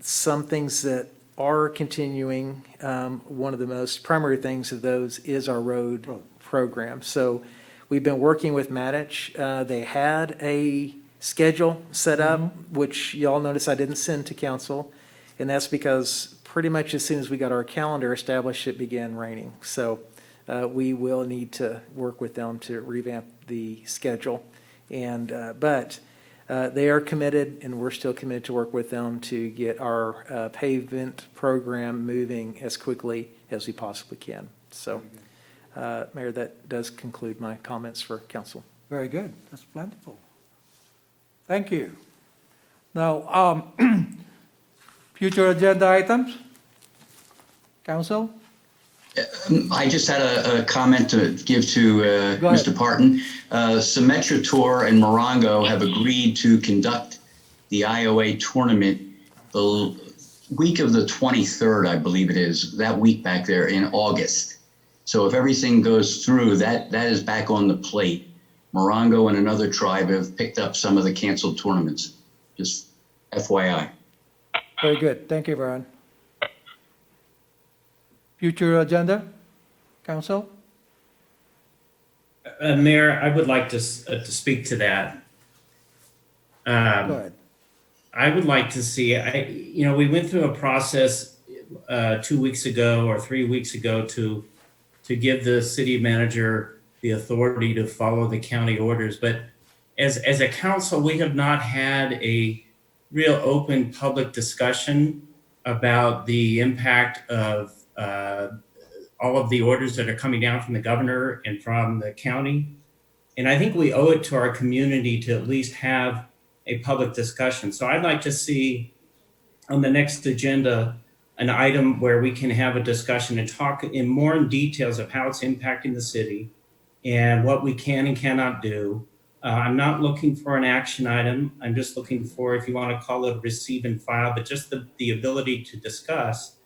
Speaker 7: some things that are continuing, one of the most primary things of those is our road program. So we've been working with Maddich. They had a schedule set up, which y'all notice I didn't send to council. And that's because pretty much as soon as we got our calendar established, it began raining. So we will need to work with them to revamp the schedule. But they are committed, and we're still committed to work with them to get our pavement program moving as quickly as we possibly can. So, Mayor, that does conclude my comments for council.
Speaker 1: Very good. That's plentiful. Thank you. Now, future agenda items? Council?
Speaker 6: I just had a comment to give to
Speaker 1: Go ahead.
Speaker 6: Mr. Parton. Symetra Tour and Morongo have agreed to conduct the IOA tournament the week of the 23rd, I believe it is, that week back there in August. So if everything goes through, that is back on the plate. Morongo and another tribe have picked up some of the canceled tournaments. Just FYI.
Speaker 1: Very good. Thank you, Brian. Future agenda? Council?
Speaker 9: Mayor, I would like to speak to that.
Speaker 1: Go ahead.
Speaker 9: I would like to see, we went through a process 2 weeks ago or 3 weeks ago to give the city manager the authority to follow the county orders. But as a council, we have not had a real open public discussion about the impact of all of the orders that are coming down from the governor and from the county. And I think we owe it to our community to at least have a public discussion. So I'd like to see on the next agenda an item where we can have a discussion and talk in more details of how it's impacting the city and what we can and cannot do. I'm not looking for an action item. I'm just looking for, if you want to call it, receive and file, but just the ability to discuss.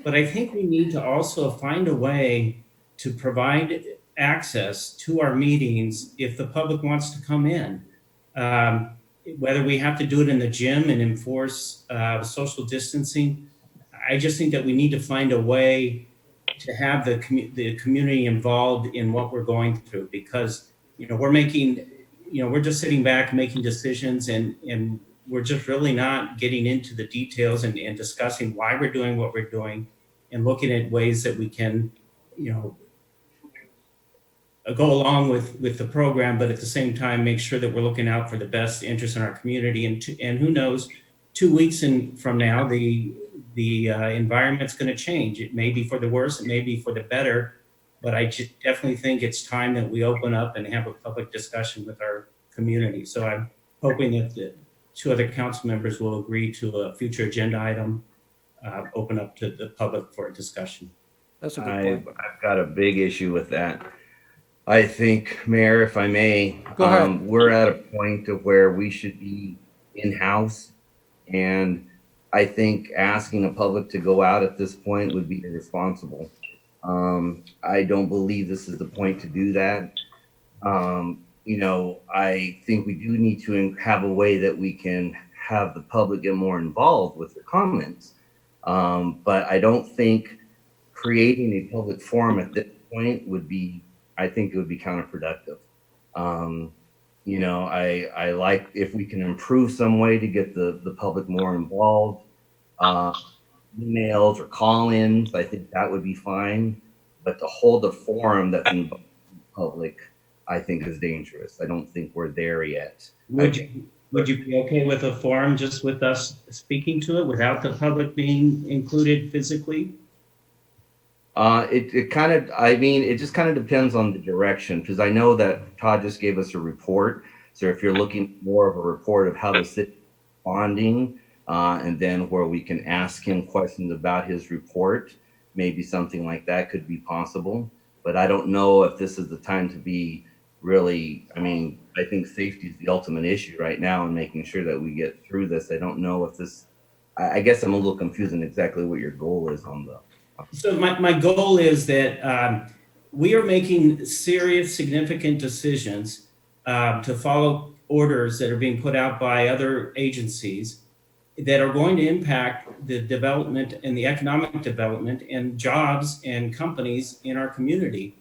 Speaker 9: But I think we need to also find a way to provide access to our meetings if the public wants to come in. Whether we have to do it in the gym and enforce social distancing, I just think that we need to find a way to have the community involved in what we're going through, because we're just sitting back making decisions, and we're just really not getting into the details and discussing why we're doing what we're doing and looking at ways that we can, go along with the program, but at the same time, make sure that we're looking out for the best interest in our community. And who knows, 2 weeks from now, the environment's going to change. It may be for the worse, it may be for the better, but I definitely think it's time that we open up and have a public discussion with our community. So I'm hoping that the 2 other council members will agree to a future agenda item, open up to the public for a discussion.
Speaker 1: That's a good point.
Speaker 8: I've got a big issue with that. I think, Mayor, if I may,
Speaker 1: Go ahead.
Speaker 8: we're at a point of where we should be in-house. And I think asking the public to go out at this point would be irresponsible. I don't believe this is the point to do that. I think we do need to have a way that we can have the public get more involved with the comments. But I don't think creating a public forum at this point I think it would be counterproductive. I like if we can improve some way to get the public more involved, emails or call-ins, I think that would be fine. But to hold a forum that's involving the public, I think is dangerous. I don't think we're there yet.
Speaker 9: Would you be okay with a forum just with us speaking to it without the public being included physically?
Speaker 8: It just kind of depends on the direction, because I know that Todd just gave us a report. So if you're looking more of a report of how the city is responding, and then where we can ask him questions about his report, maybe something like that could be possible. But I don't know if this is the time to be really, I think safety is the ultimate issue right now, and making sure that we get through this. I don't know if I guess I'm a little confused in exactly what your goal is on the.
Speaker 9: So my goal is that we are making serious, significant decisions to follow orders that are being put out by other agencies that are going to impact the development and the economic development and jobs and companies in our community.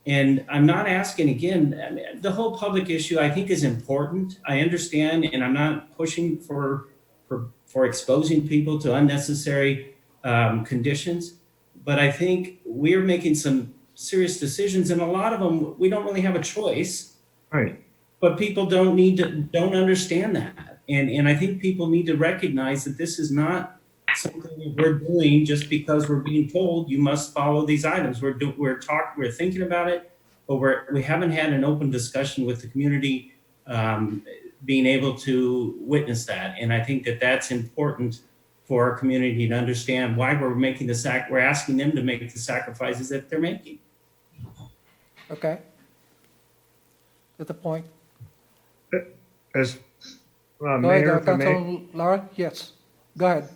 Speaker 9: And I'm not asking, again, the whole public issue I think is important. I understand, and I'm not pushing for for exposing people to unnecessary conditions. But I think we're making some serious decisions, and a lot of them, we don't really have a choice.
Speaker 3: Right.
Speaker 9: But people don't understand that. And I think people need to recognize that this is not something that we're doing just because we're being told you must follow these items. We're thinking about it, but we haven't had an open discussion with the community, being able to witness that. And I think that that's important for our community to understand why we're making we're asking them to make the sacrifices that they're making.
Speaker 1: Okay. That's the point.
Speaker 3: As
Speaker 1: Go ahead,
Speaker 3: Mayor, if I may.
Speaker 1: Council Lara, yes, go ahead.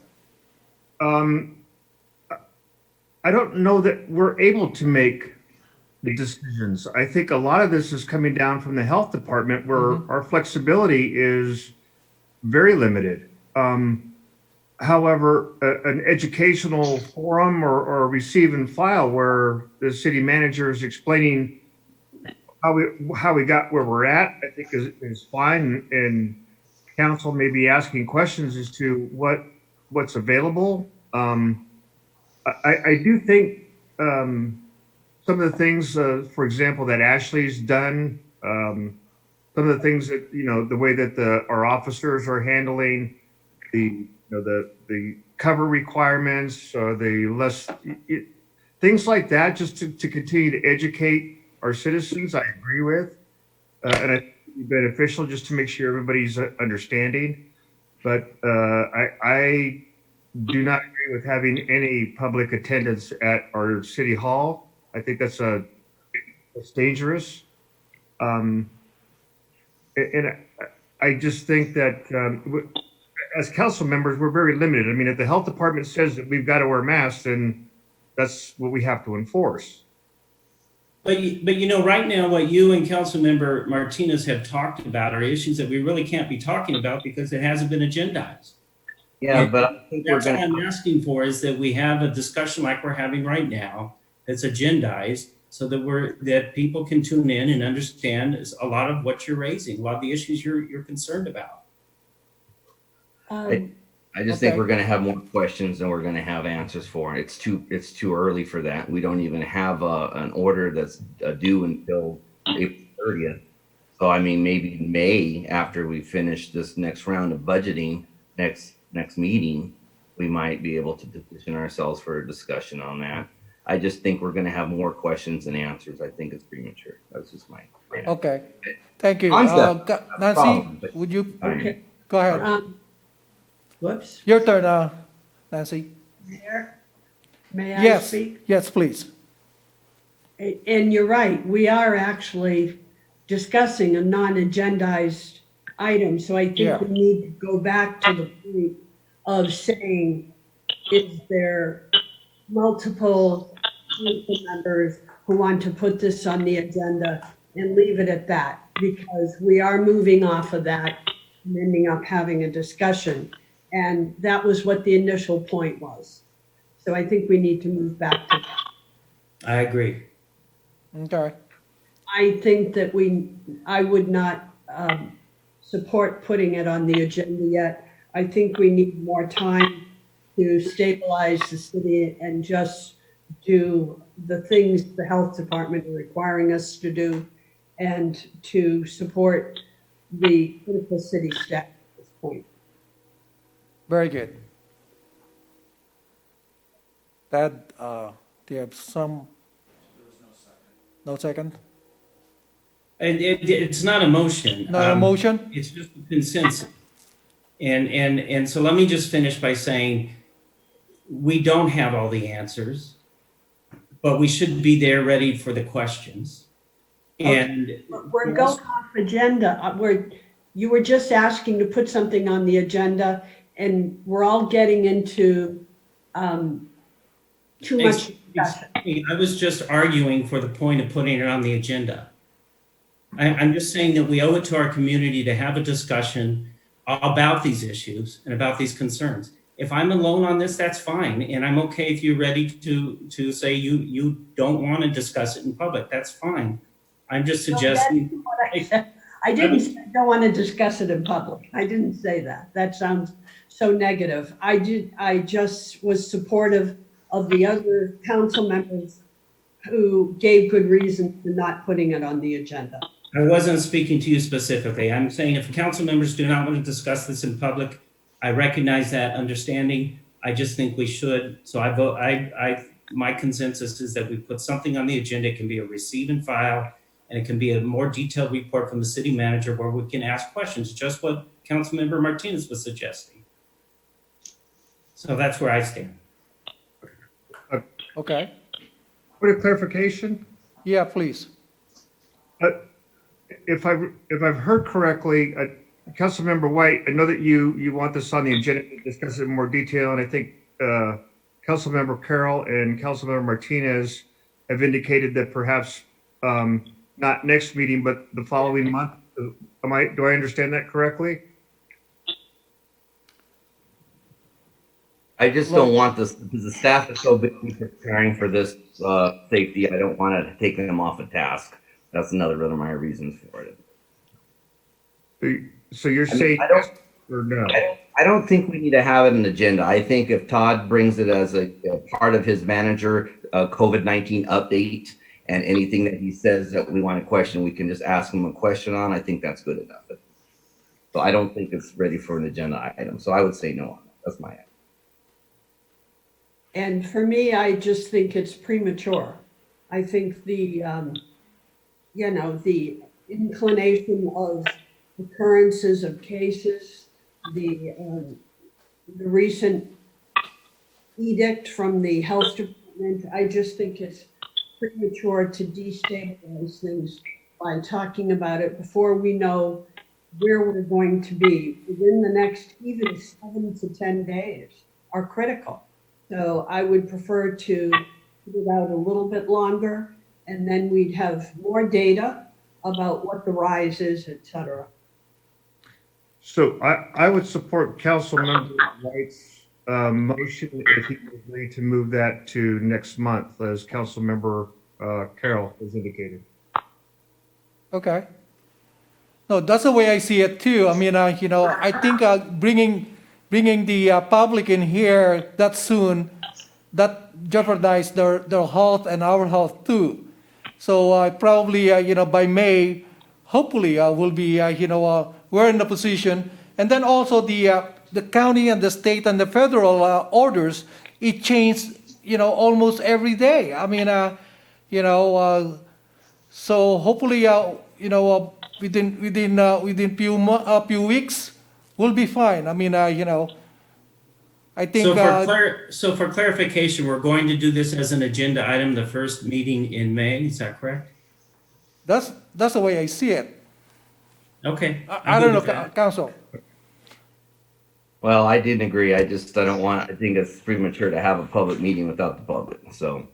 Speaker 3: I don't know that we're able to make the decisions. I think a lot of this is coming down from the health department where our flexibility is very limited. However, an educational forum or receive and file where the city manager is explaining how we got where we're at, I think is fine. And council may be asking questions as to what's available. I do think some of the things, for example, that Ashley's done, some of the things that, the way that our officers are handling the cover requirements, things like that, just to continue to educate our citizens, I agree with. And I think it'd be beneficial just to make sure everybody's understanding. But I do not agree with having any public attendance at our city hall. I think that's dangerous. And I just think that as council members, we're very limited. I mean, if the health department says that we've got to wear masks, then that's what we have to enforce.
Speaker 9: But right now, what you and Councilmember Martinez have talked about are issues that we really can't be talking about because it hasn't been agendized.
Speaker 8: Yeah,
Speaker 9: And
Speaker 8: but I think we're
Speaker 9: that's all
Speaker 8: gonna,
Speaker 9: I'm asking for is that we have a discussion like we're having right now that's agendized so that people can tune in and understand a lot of what you're raising, a lot of the issues you're concerned about.
Speaker 8: I just think
Speaker 1: Okay.
Speaker 8: we're gonna have more questions than we're gonna have answers for. It's too early for that. We don't even have an order that's due until April 30th. So I mean, maybe May, after we finish this next round of budgeting, next meeting, we might be able to position ourselves for a discussion on that. I just think we're gonna have more questions than answers. I think it's premature. That's just my.
Speaker 1: Okay, thank you.
Speaker 8: Concept,
Speaker 1: Nancy,
Speaker 8: problem, but-
Speaker 1: would you,
Speaker 4: Okay.
Speaker 1: go ahead.
Speaker 4: Whoops.
Speaker 1: Your turn, Nancy.
Speaker 4: Mayor, may I
Speaker 1: Yes,
Speaker 4: speak?
Speaker 1: yes, please.
Speaker 4: And you're right, we are actually discussing a non-agendized item, so I
Speaker 1: Yeah.
Speaker 4: think we need to go back to the point of saying, is there multiple council members who want to put this on the agenda and leave it at that? Because we are moving off of that and ending up having a discussion. And that was what the initial point was. So I think we need to move back to that.
Speaker 9: I agree.
Speaker 1: Okay,
Speaker 4: I think that I would not support putting it on the agenda yet. I think we need more time to stabilize the city and just do the things the health department are requiring us to do and to support the critical city staff at this point.
Speaker 1: very good. That, do you have some? No second?
Speaker 9: And it's not a motion.
Speaker 1: Not a motion?
Speaker 9: It's just a consensus. And so let me just finish by saying, we don't have all the answers, but we should be there ready for the questions. And
Speaker 4: We're going off agenda. You were just asking to put something on the agenda, and we're all getting into too much discussion.
Speaker 9: I was just arguing for the point of putting it on the agenda. I'm just saying that we owe it to our community to have a discussion about these issues and about these concerns. If I'm alone on this, that's fine, and I'm okay if you're ready to say you don't want to discuss it in public. That's fine. I'm just suggesting.
Speaker 4: That's what I said. I didn't say I don't want to discuss it in public. I didn't say that. That sounds so negative. I just was supportive of the other council members who gave good reasons for not putting it on the agenda.
Speaker 9: I wasn't speaking to you specifically. I'm saying if council members do not want to discuss this in public, I recognize that understanding. I just think we should. So I vote, my consensus is that we put something on the agenda. It can be a receive and file, and it can be a more detailed report from the city manager where we can ask questions, just what Councilmember Martinez was suggesting. So that's where I stand.
Speaker 1: Okay,
Speaker 3: Point of clarification,
Speaker 1: yeah, please.
Speaker 3: if I've heard correctly, Councilmember White, I know that you want this on the agenda to discuss it in more detail, and I think Councilmember Carroll and Councilmember Martinez have indicated that perhaps not next meeting, but the following month. Do I understand that correctly?
Speaker 8: I just don't want this, because the staff is so busy preparing for this safety, I don't want to take them off a task. That's another one of my reasons for it.
Speaker 3: So you're
Speaker 8: I mean,
Speaker 3: saying
Speaker 8: I don't-
Speaker 3: yes or no?
Speaker 8: I don't think we need to have it an agenda. I think if Todd brings it as a part of his manager COVID-19 update, and anything that he says that we want to question, we can just ask him a question on. I think that's good enough. So I don't think it's ready for an agenda item. So I would say no on that. That's my answer.
Speaker 4: And for me, I just think it's premature. I think the inclination of occurrences of cases, the recent edict from the health department, I just think it's premature to destabilize things by talking about it before we know where we're going to be within the next even 7 to 10 days are critical. So I would prefer to put it out a little bit longer, and then we'd have more data about what the rise is, et cetera.
Speaker 3: So I would support Councilmember White's motion if he would agree to move that to next month, as Councilmember Carroll has indicated.
Speaker 1: Okay. No, that's the way I see it too. I mean, I think bringing the public in here that soon, that jeopardize their health and our health too. So probably, by May, hopefully we'll be, we're in the position. And then also the county and the state and the federal orders, it changed, almost every day. I mean, so hopefully, within few weeks, we'll be fine. I mean, I think.
Speaker 9: So for clarification, we're going to do this as an agenda item, the first meeting in May, is that correct?
Speaker 1: That's the way I see it.
Speaker 9: Okay.
Speaker 1: I don't know, Council.
Speaker 8: Well, I didn't agree. I think it's premature to have a public meeting without the public. So,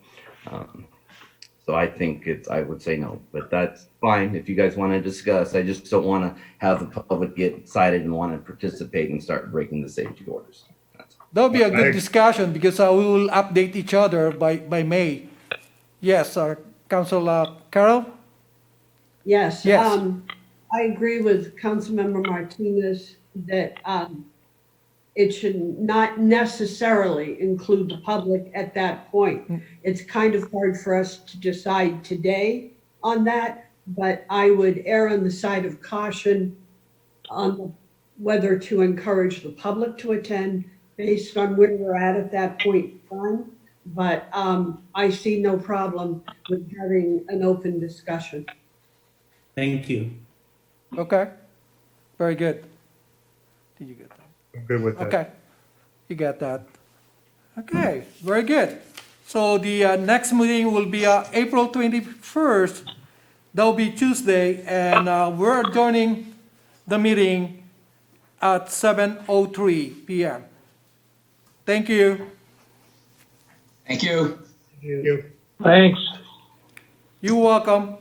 Speaker 8: so I think I would say no, but that's fine if you guys want to discuss. I just don't want to have the public get excited and want to participate and start breaking the safety orders.
Speaker 1: That'll be a good discussion because we will update each other by May. Yes, Council Carroll?
Speaker 4: Yes.
Speaker 1: Yes.
Speaker 4: I agree with Councilmember Martinez that it should not necessarily include the public at that point. It's kind of hard for us to decide today on that, but I would err on the side of caution on whether to encourage the public to attend based on where we're at that point in time. But I see no problem with having an open discussion.
Speaker 9: Thank you.
Speaker 1: Okay. Very good. Did you get that?
Speaker 3: I'm good with that.
Speaker 1: Okay. You got that. Okay, very good. So the next meeting will be April 21st. That will be Tuesday, and we're adjourning the meeting at 7:03 p.m. Thank you.
Speaker 6: Thank you.
Speaker 3: Thank you.
Speaker 10: Thanks.
Speaker 1: You're welcome.